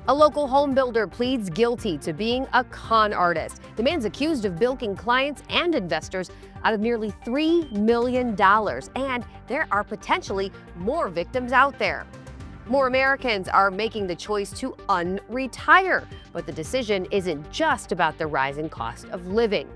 A local home builder pleads guilty to being a con artist. The man's accused of bilking clients and investors out of nearly $3 million, and there are potentially more victims out there. More Americans are making the choice to unretire, but the decision isn't just about the rising cost of living.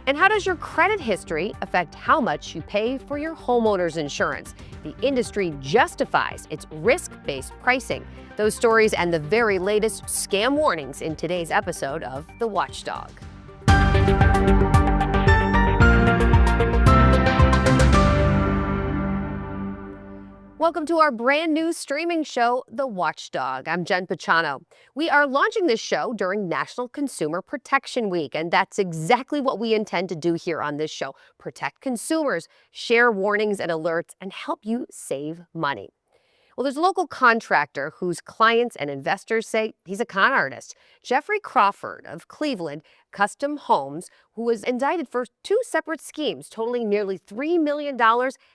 And how does your credit history affect how much you pay for your homeowner's insurance? The industry justifies its risk-based pricing. Those stories and the very latest scam warnings in today's episode of The Watchdog. Welcome to our brand new streaming show, The Watchdog. I'm Jen Pachano. We are launching this show during National Consumer Protection Week, and that's exactly what we intend to do here on this show: protect consumers, share warnings and alerts, and help you save money. Well, there's a local contractor whose clients and investors say he's a con artist. Jeffrey Crawford of Cleveland Custom Homes, who was indicted for two separate schemes totaling nearly $3 million,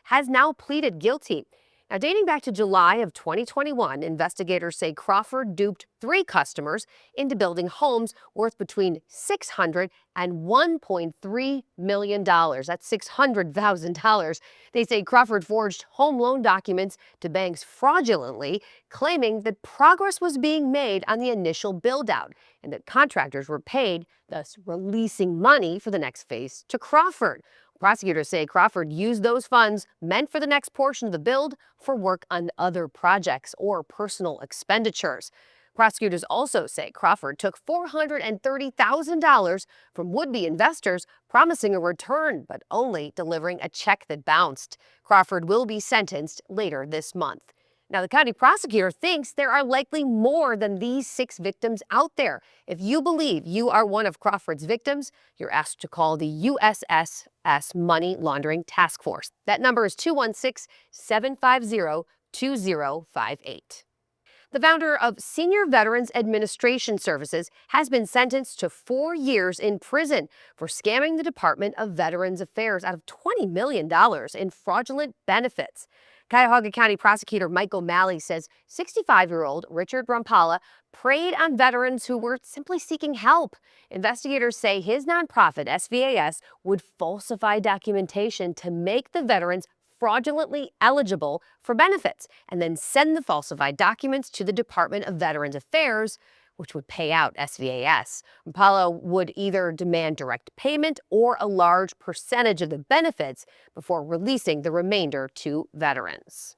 has now pleaded guilty. Now, dating back to July of 2021, investigators say Crawford duped three customers into building homes worth between $600,000 and $1.3 million. That's $600,000. They say Crawford forged home loan documents to banks fraudulently, claiming that progress was being made on the initial build-out and that contractors were paid, thus releasing money for the next phase to Crawford. Prosecutors say Crawford used those funds meant for the next portion of the build for work on other projects or personal expenditures. Prosecutors also say Crawford took $430,000 from would-be investors, promising a return, but only delivering a check that bounced. Crawford will be sentenced later this month. Now, the county prosecutor thinks there are likely more than these 6 victims out there. If you believe you are one of Crawford's victims, you're asked to call the USSS Money Laundering Task Force. That number is 216-750-2058. The founder of Senior Veterans Administration Services has been sentenced to 4 years in prison for scamming the Department of Veterans Affairs out of $20 million in fraudulent benefits. Cuyahoga County Prosecutor Mike O'Malley says 65-year-old Richard Rampala preyed on veterans who were simply seeking help. Investigators say his nonprofit, SVAS, would falsify documentation to make the veterans fraudulently eligible for benefits and then send the falsified documents to the Department of Veterans Affairs, which would pay out SVAS. Rampala would either demand direct payment or a large percentage of the benefits before releasing the remainder to veterans.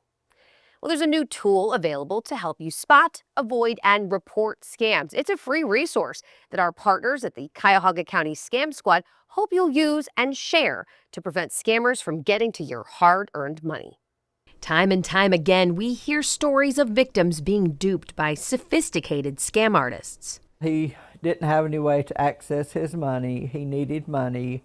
Well, there's a new tool available to help you spot, avoid, and report scams. It's a free resource that our partners at the Cuyahoga County Scam Squad hope you'll use and share to prevent scammers from getting to your hard-earned money. Time and time again, we hear stories of victims being duped by sophisticated scam artists. He didn't have any way to access his money. He needed money.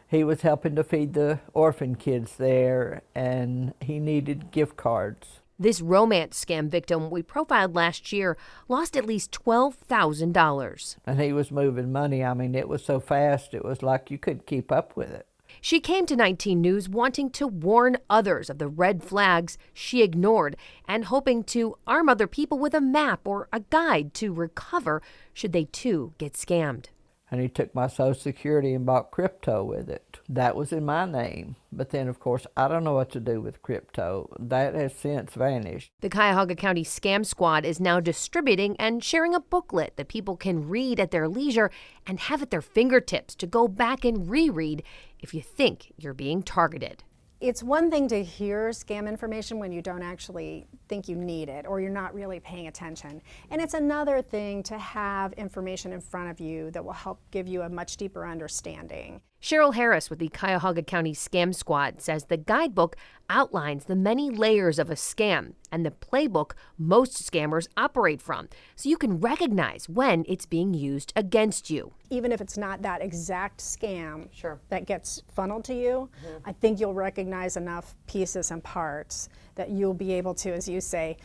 He was helping to feed the orphan kids there, and he needed gift cards. This romance scam victim we profiled last year lost at least $12,000. And he was moving money. I mean, it was so fast, it was like you couldn't keep up with it. She came to 19 News wanting to warn others of the red flags she ignored and hoping to arm other people with a map or a guide to recover should they too get scammed. And he took my Social Security and bought crypto with it. That was in my name. But then, of course, I don't know what to do with crypto. That has since vanished. The Cuyahoga County Scam Squad is now distributing and sharing a booklet that people can read at their leisure and have at their fingertips to go back and reread if you think you're being targeted. It's one thing to hear scam information when you don't actually think you need it or you're not really paying attention. And it's another thing to have information in front of you that will help give you a much deeper understanding. Cheryl Harris with the Cuyahoga County Scam Squad says the guidebook outlines the many layers of a scam and the playbook most scammers operate from, so you can recognize when it's being used against you. Even if it's not that exact scam Sure. that gets funneled to you, I think you'll recognize enough pieces and parts that you'll be able to, as you say,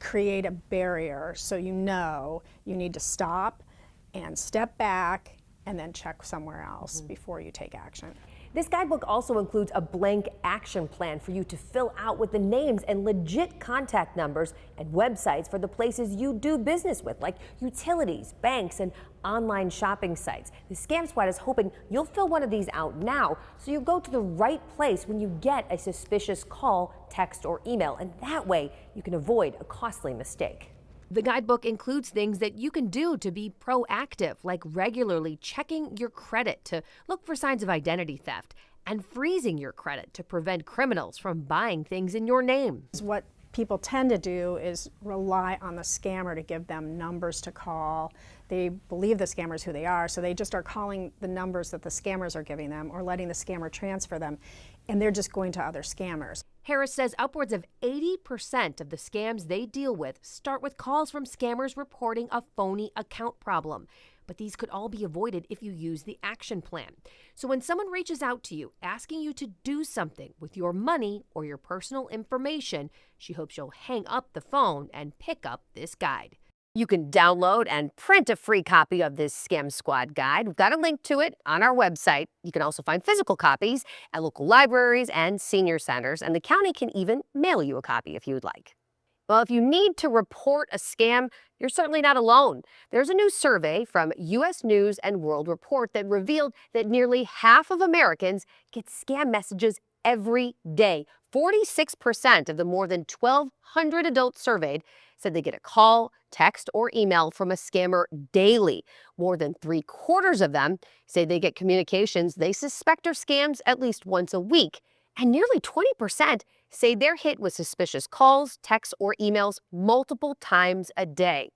create a barrier so you know you need to stop and step back and then check somewhere else before you take action. This guidebook also includes a blank action plan for you to fill out with the names and legit contact numbers and websites for the places you do business with, like utilities, banks, and online shopping sites. The Scam Squad is hoping you'll fill one of these out now so you go to the right place when you get a suspicious call, text, or email, and that way you can avoid a costly mistake. The guidebook includes things that you can do to be proactive, like regularly checking your credit to look for signs of identity theft and freezing your credit to prevent criminals from buying things in your name. What people tend to do is rely on the scammer to give them numbers to call. They believe the scammer's who they are, so they just are calling the numbers that the scammers are giving them or letting the scammer transfer them, and they're just going to other scammers. Harris says upwards of 80% of the scams they deal with start with calls from scammers reporting a phony account problem. But these could all be avoided if you use the action plan. So when someone reaches out to you asking you to do something with your money or your personal information, she hopes you'll hang up the phone and pick up this guide. You can download and print a free copy of this Scam Squad guide. We've got a link to it on our website. You can also find physical copies at local libraries and senior centers, and the county can even mail you a copy if you would like. Well, if you need to report a scam, you're certainly not alone. There's a new survey from U.S. News and World Report that revealed that nearly half of Americans get scam messages every day. 46% of the more than 1,200 adults surveyed said they get a call, text, or email from a scammer daily. More than 3/4 of them say they get communications they suspect are scams at least once a week. And nearly 20% say they're hit with suspicious calls, texts, or emails multiple times a day.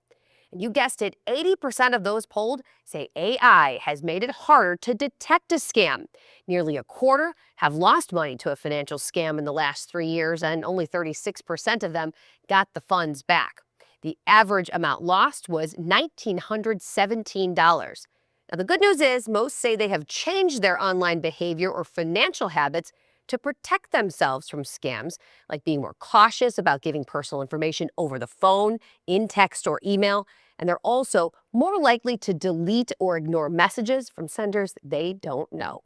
And you guessed it, 80% of those polled say AI has made it harder to detect a scam. Nearly a quarter have lost money to a financial scam in the last 3 years, and only 36% of them got the funds back. The average amount lost was $1,917. Now, the good news is most say they have changed their online behavior or financial habits to protect themselves from scams, like being more cautious about giving personal information over the phone, in text or email, and they're also more likely to delete or ignore messages from senders they don't know.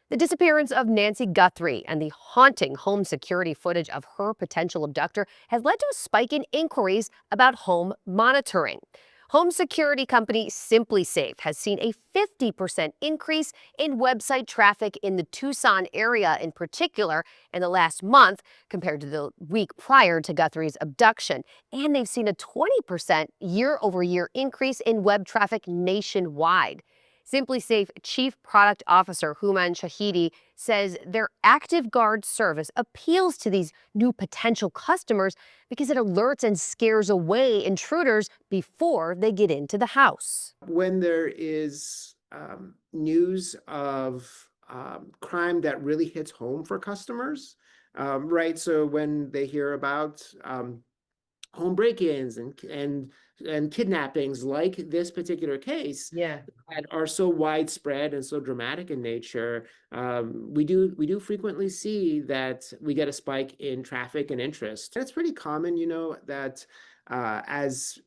The disappearance of Nancy Guthrie and the haunting home security footage of her potential abductor has led to a spike in inquiries about home monitoring. Home security company Simply Safe has seen a 50% increase in website traffic in the Tucson area in particular in the last month compared to the week prior to Guthrie's abduction. And they've seen a 20% year-over-year increase in web traffic nationwide. Simply Safe Chief Product Officer Human Shahidi says their Active Guard service appeals to these new potential customers because it alerts and scares away intruders before they get into the house. When there is news of crime that really hits home for customers, right? So when they hear about home break-ins and kidnappings like this particular case that are so widespread and so dramatic in nature, we do frequently see that we get a spike in traffic and interest. And it's pretty common, that as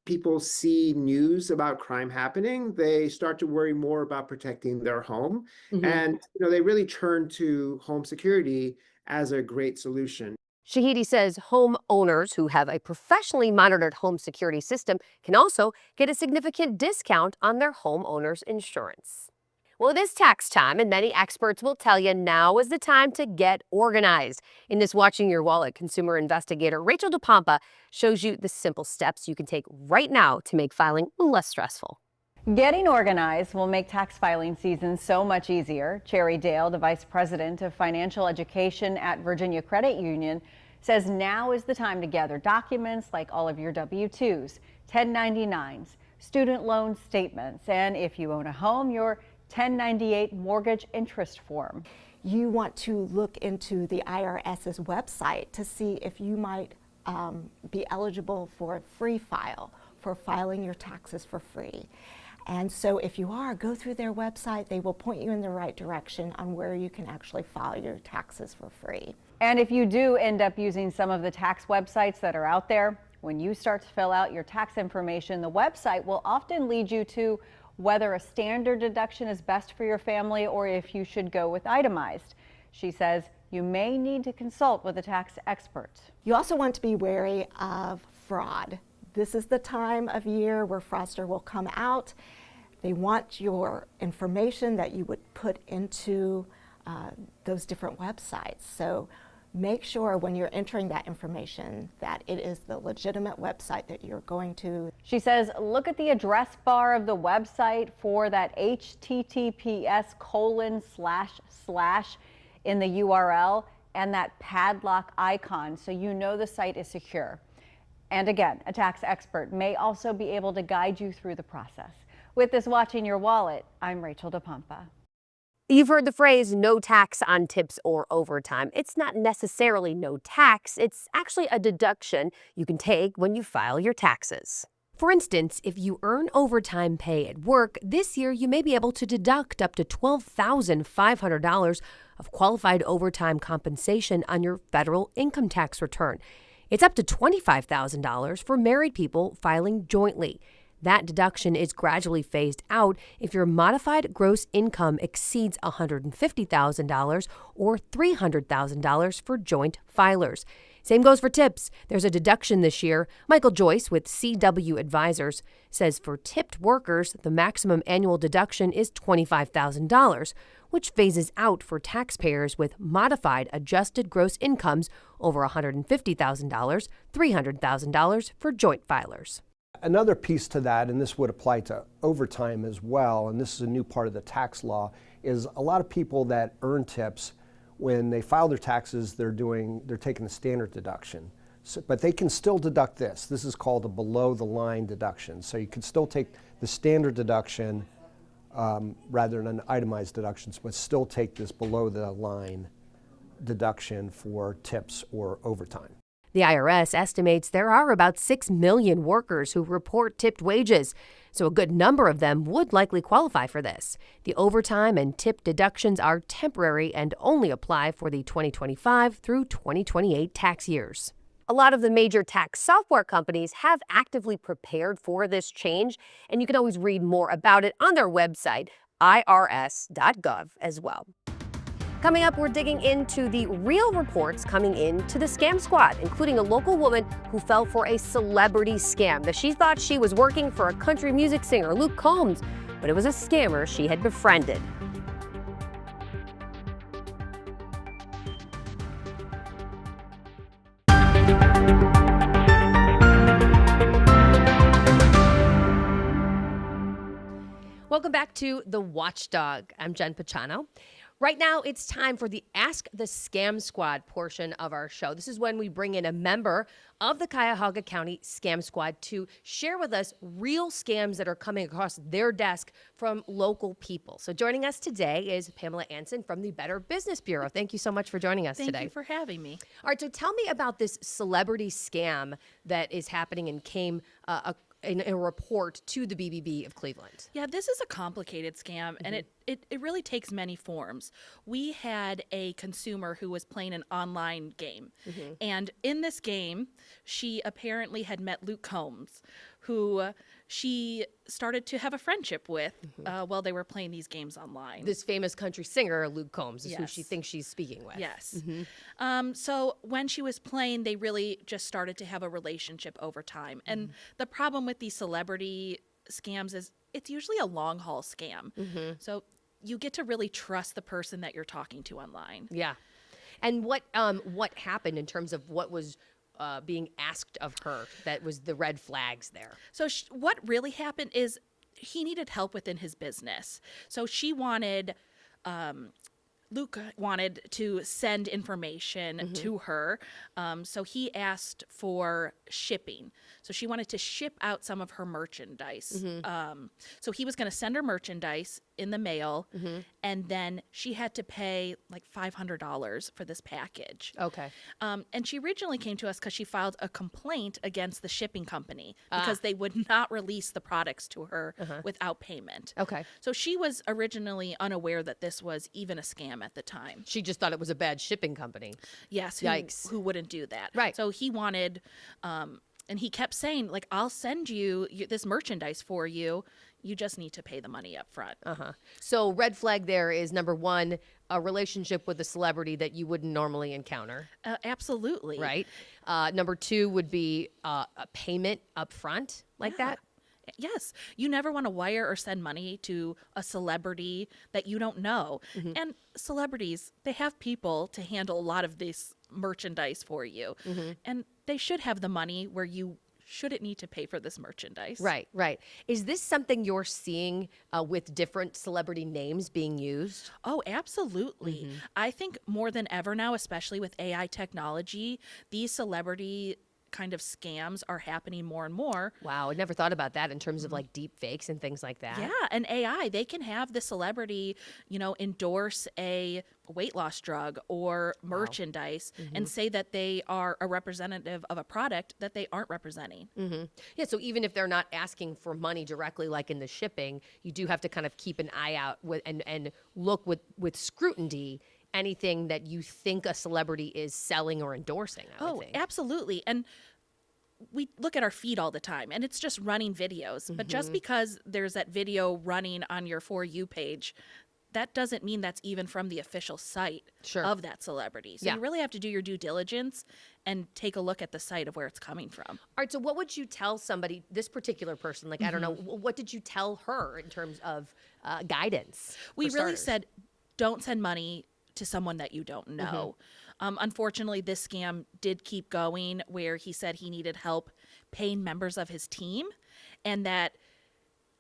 people see news about crime happening, they start to worry more about protecting their home. And they really turn to home security as a great solution. Shahidi says homeowners who have a professionally monitored home security system can also get a significant discount on their homeowner's insurance. Well, it is tax time, and many experts will tell you now is the time to get organized. In this Watching Your Wallet, consumer investigator Rachel DePompa shows you the simple steps you can take right now to make filing less stressful. Getting organized will make tax filing season so much easier. Cherry Dale, the Vice President of Financial Education at Virginia Credit Union, says now is the time to gather documents like all of your W-2s, 1099s, student loan statements, and if you own a home, your 1098 mortgage interest form. You want to look into the IRS's website to see if you might be eligible for a free file, for filing your taxes for free. And so if you are, go through their website. They will point you in the right direction on where you can actually file your taxes for free. And if you do end up using some of the tax websites that are out there, when you start to fill out your tax information, the website will often lead you to whether a standard deduction is best for your family or if you should go with itemized. She says you may need to consult with a tax expert. You also want to be wary of fraud. This is the time of year where fraudster will come out. They want your information that you would put into those different websites. So make sure when you're entering that information that it is the legitimate website that you're going to. She says look at the address bar of the website for that https:// in the URL and that padlock icon so you know the site is secure. And again, a tax expert may also be able to guide you through the process. With this Watching Your Wallet, I'm Rachel DePompa. You've heard the phrase no tax on tips or overtime. It's not necessarily no tax, it's actually a deduction you can take when you file your taxes. For instance, if you earn overtime pay at work, this year you may be able to deduct up to $12,500 of qualified overtime compensation on your federal income tax return. It's up to $25,000 for married people filing jointly. That deduction is gradually phased out if your modified gross income exceeds $150,000 or $300,000 for joint filers. Same goes for tips. There's a deduction this year. Michael Joyce with CW Advisors says for tipped workers, the maximum annual deduction is $25,000, which phases out for taxpayers with modified adjusted gross incomes over $150,000, $300,000 for joint filers. Another piece to that, and this would apply to overtime as well, and this is a new part of the tax law, is a lot of people that earn tips, when they file their taxes, they're taking the standard deduction. But they can still deduct this. This is called a below the line deduction. So you can still take the standard deduction rather than itemized deductions, but still take this below the line deduction for tips or overtime. The IRS estimates there are about 6 million workers who report tipped wages, so a good number of them would likely qualify for this. The overtime and tip deductions are temporary and only apply for the 2025 through 2028 tax years. A lot of the major tax software companies have actively prepared for this change, and you can always read more about it on their website, irs.gov, as well. Coming up, we're digging into the real reports coming into the scam squad, including a local woman who fell for a celebrity scam. That she thought she was working for a country music singer, Luke Combs, but it was a scammer she had befriended. Welcome back to The Watchdog. I'm Jen Pachano. Right now, it's time for the Ask the Scam Squad portion of our show. This is when we bring in a member of the Cuyahoga County Scam Squad to share with us real scams that are coming across their desk from local people. So joining us today is Pamela Anson from the Better Business Bureau. Thank you so much for joining us today. Thank you for having me. All right, so tell me about this celebrity scam that is happening and came in a report to the BBB of Cleveland. Yeah, this is a complicated scam, and it really takes many forms. We had a consumer who was playing an online game, and in this game, she apparently had met Luke Combs, who she started to have a friendship with while they were playing these games online. This famous country singer, Luke Combs, is who Yes. she thinks she's speaking with. Yes. So when she was playing, they really just started to have a relationship over time. And the problem with these celebrity scams is it's usually a long haul scam. So you get to really trust the person that you're talking to online. Yeah. And what happened in terms of what was being asked of her that was the red flags there? So what really happened is he needed help within his business. So she wanted, Luke wanted to send information to her. So he asked for shipping. So she wanted to ship out some of her merchandise. So he was going to send her merchandise in the mail, and then she had to pay like $500 for this package. Okay. And she originally came to us because she filed a complaint against the shipping company because they would not release the products to her without payment. Okay. So she was originally unaware that this was even a scam at the time. She just thought it was a bad shipping company. Yes, Yikes. who wouldn't do that? Right. So he wanted And he kept saying, like, I'll send you this merchandise for you. You just need to pay the money up front. So red flag there is, number one, a relationship with a celebrity that you wouldn't normally encounter. Absolutely. Right. Number two would be a payment up front like that. Yes. You never want to wire or send money to a celebrity that you don't know. And celebrities, they have people to handle a lot of this merchandise for you. And they should have the money where you shouldn't need to pay for this merchandise. Right, right. Is this something you're seeing with different celebrity names being used? Oh, absolutely. I think more than ever now, especially with AI technology, these celebrity kind of scams are happening more and more. Wow, I never thought about that in terms of like deep fakes and things like that. Yeah, and AI, they can have the celebrity, endorse a weight loss drug or merchandise and say that they are a representative of a product that they aren't representing. Yeah, so even if they're not asking for money directly, like in the shipping, you do have to kind of keep an eye out and look with scrutiny anything that you think a celebrity is selling or endorsing, I would think. Absolutely. And we look at our feed all the time and it's just running videos. But just because there's that video running on your For You page, that doesn't mean that's even from the official site of that celebrity. So you really have to do your due diligence and take a look at the site of where it's coming from. All right, so what would you tell somebody, this particular person, like, I don't know, what did you tell her in terms of guidance? We really said, don't send money to someone that you don't know. Unfortunately, this scam did keep going where he said he needed help paying members of his team and that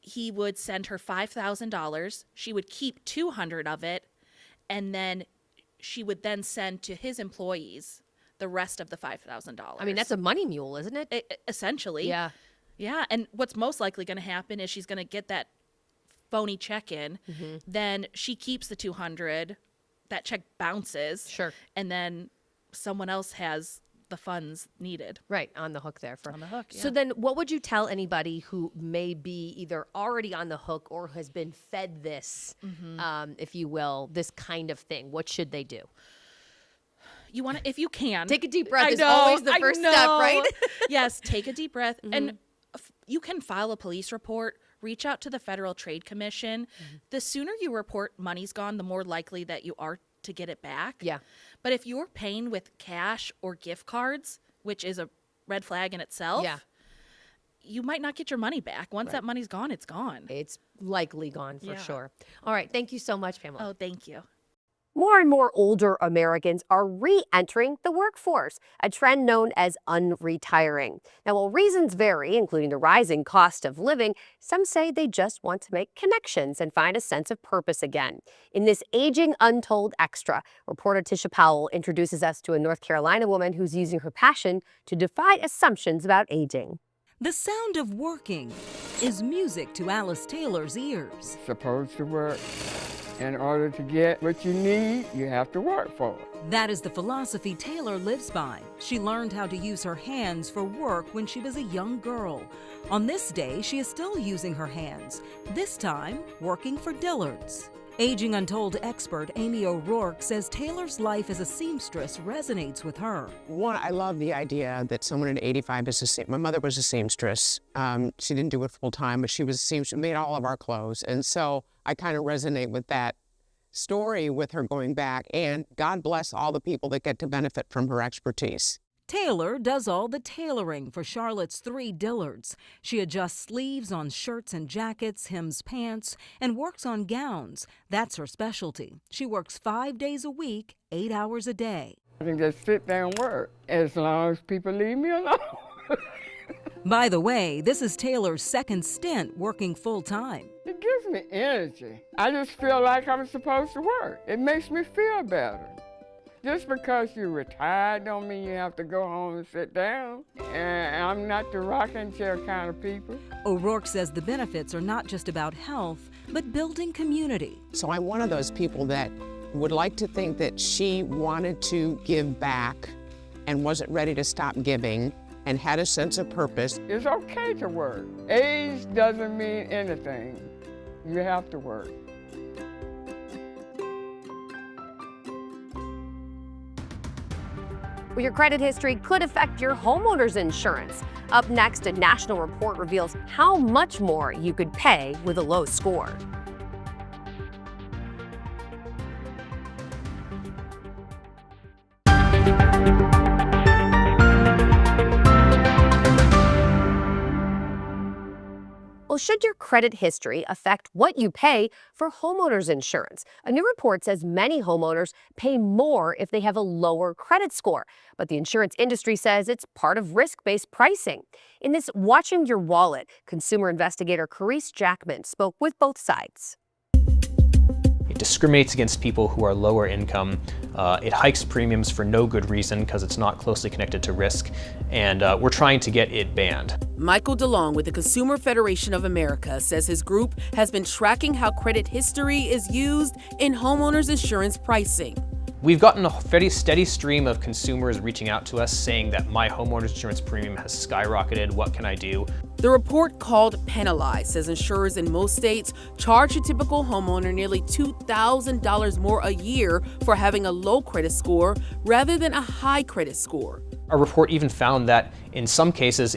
he would send her $5,000. She would keep $200 of it, and then she would then send to his employees the rest of the $5,000. I mean, that's a money mule, isn't it? Essentially. Yeah. Yeah, and what's most likely going to happen is she's going to get that phony check in, then she keeps the $200, that check bounces, and then someone else has the funds needed. Right, on the hook there. On the hook, So then what would you tell anybody who may be either already on the hook or has been fed this, if you will, this kind of thing? What should they do? You want to, if you can. Take a deep breath is always the first step, right? Yes, take a deep breath. And you can file a police report. Reach out to the Federal Trade Commission. The sooner you report money's gone, the more likely that you are to get it back. Yeah. But if you're paying with cash or gift cards, which is a red flag in itself, you might not get your money back. Once that money's gone, it's gone. It's likely gone for sure. All right. Thank you so much, Pamela. Oh, thank you. More and more older Americans are re-entering the workforce, a trend known as unretiring. Now, while reasons vary, including the rising cost of living, some say they just want to make connections and find a sense of purpose again. In this Aging Untold Extra, reporter Tisha Powell introduces us to a North Carolina woman who's using her passion to defy assumptions about aging. The sound of working is music to Alice Taylor's ears. Supposed to work. In order to get what you need, you have to work for it. That is the philosophy Taylor lives by. She learned how to use her hands for work when she was a young girl. On this day, she is still using her hands, this time working for Dillard's. Aging Untold expert Amy O'Rourke says Taylor's life as a seamstress resonates with her. One, I love the idea that someone at 85 is a seamstress. My mother was a seamstress. She didn't do it full time, but she was a seamstress, made all of our clothes. And so I kind of resonate with that story with her going back. And God bless all the people that get to benefit from her expertise. Taylor does all the tailoring for Charlotte's 3 Dillards. She adjusts sleeves on shirts and jackets, hems pants, and works on gowns. That's her specialty. She works 5 days a week, 8 hours a day. I can just sit there and work as long as people leave me alone. By the way, this is Taylor's second stint working full-time. It gives me energy. I just feel like I'm supposed to work. It makes me feel better. Just because you're retired don't mean you have to go home and sit down. And I'm not the rocking chair kind of people. O'Rourke says the benefits are not just about health, but building community. So I'm one of those people that would like to think that she wanted to give back and wasn't ready to stop giving and had a sense of purpose. It's okay to work. Age doesn't mean anything. You have to work. Well, your credit history could affect your homeowner's insurance. Up next, a national report reveals how much more you could pay with a low score. Well, should your credit history affect what you pay for homeowners insurance? A new report says many homeowners pay more if they have a lower credit score, but the insurance industry says it's part of risk-based pricing. In this Watching Your Wallet, consumer investigator Carice Jackman spoke with both sides. It discriminates against people who are lower income. It hikes premiums for no good reason because it's not closely connected to risk, and we're trying to get it banned. Michael DeLong with the Consumer Federation of America says his group has been tracking how credit history is used in homeowners insurance pricing. We've gotten a very steady stream of consumers reaching out to us saying that my homeowner's insurance premium has skyrocketed, what can I do? The report, called Penalize, says insurers in most states charge a typical homeowner nearly $2,000 more a year for having a low credit score rather than a high credit score. Our report even found that in some cases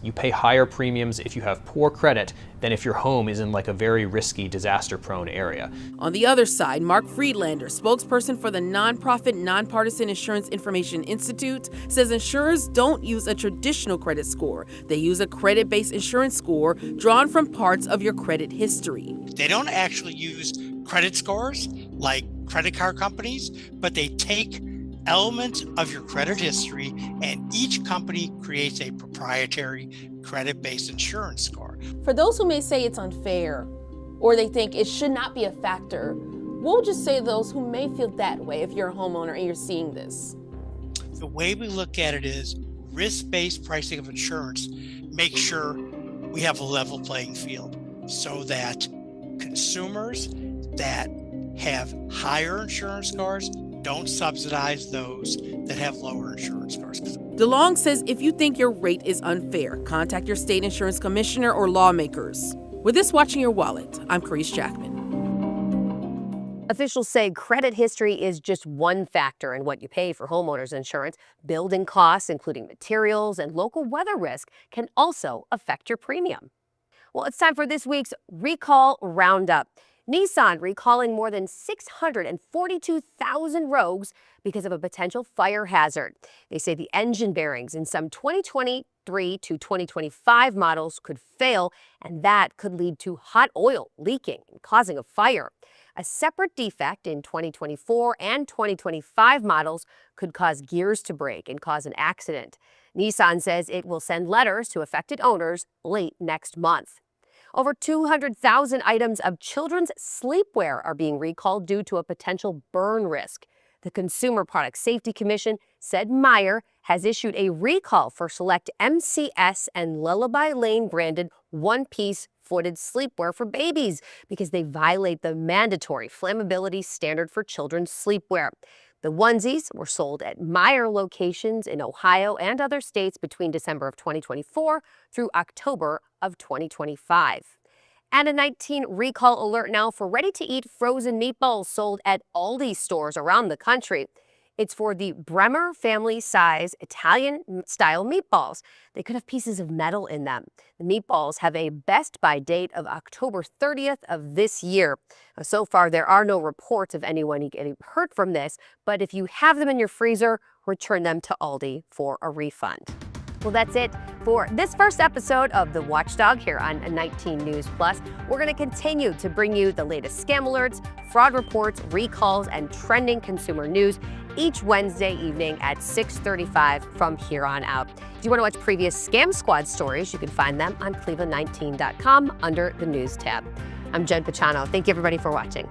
you pay higher premiums if you have poor credit than if your home is in like a very risky, disaster-prone area. On the other side, Mark Friedlander, spokesperson for the nonprofit Nonpartisan Insurance Information Institute, says insurers don't use a traditional credit score. They use a credit-based insurance score drawn from parts of your credit history. They don't actually use credit scores like credit card companies, but they take elements of your credit history, and each company creates a proprietary credit-based insurance score. For those who may say it's unfair, or they think it should not be a factor, we'll just say those who may feel that way if you're a homeowner and you're seeing this. The way we look at it is risk-based pricing of insurance makes sure we have a level playing field so that consumers that have higher insurance scores don't subsidize those that have lower insurance scores. DeLong says if you think your rate is unfair, contact your state insurance commissioner or lawmakers. With this Watching Your Wallet, I'm Carice Jackman. Officials say credit history is just one factor in what you pay for homeowners insurance. Building costs, including materials and local weather risk, can also affect your premium. Well, it's time for this week's Recall Roundup. Nissan recalling more than 642,000 Rogues because of a potential fire hazard. They say the engine bearings in some 2023 to 2025 models could fail, and that could lead to hot oil leaking and causing a fire. A separate defect in 2024 and 2025 models could cause gears to break and cause an accident. Nissan says it will send letters to affected owners late next month. Over 200,000 items of children's sleepwear are being recalled due to a potential burn risk. The Consumer Product Safety Commission said Meijer has issued a recall for select MCS and Lullaby Lane branded one-piece footed sleepwear for babies because they violate the mandatory flammability standard for children's sleepwear. The onesies were sold at Meijer locations in Ohio and other states between December of 2024 through October of 2025. And a 19 recall alert now for ready-to-eat frozen meatballs sold at Aldi stores around the country. It's for the Bremer family size Italian-style meatballs. They could have pieces of metal in them. The meatballs have a best-by date of October 30th of this year. So far, there are no reports of anyone getting hurt from this, but if you have them in your freezer, return them to Aldi for a refund. Well, that's it for this first episode of the Watchdog here on 19 News Plus. We're going to continue to bring you the latest scam alerts, fraud reports, recalls, and trending consumer news each Wednesday evening at 6:35 from here on out. If you want to watch previous Scam Squad stories, you can find them on cleveland19.com under the News tab. I'm Jen Pachano. Thank you, everybody, for watching.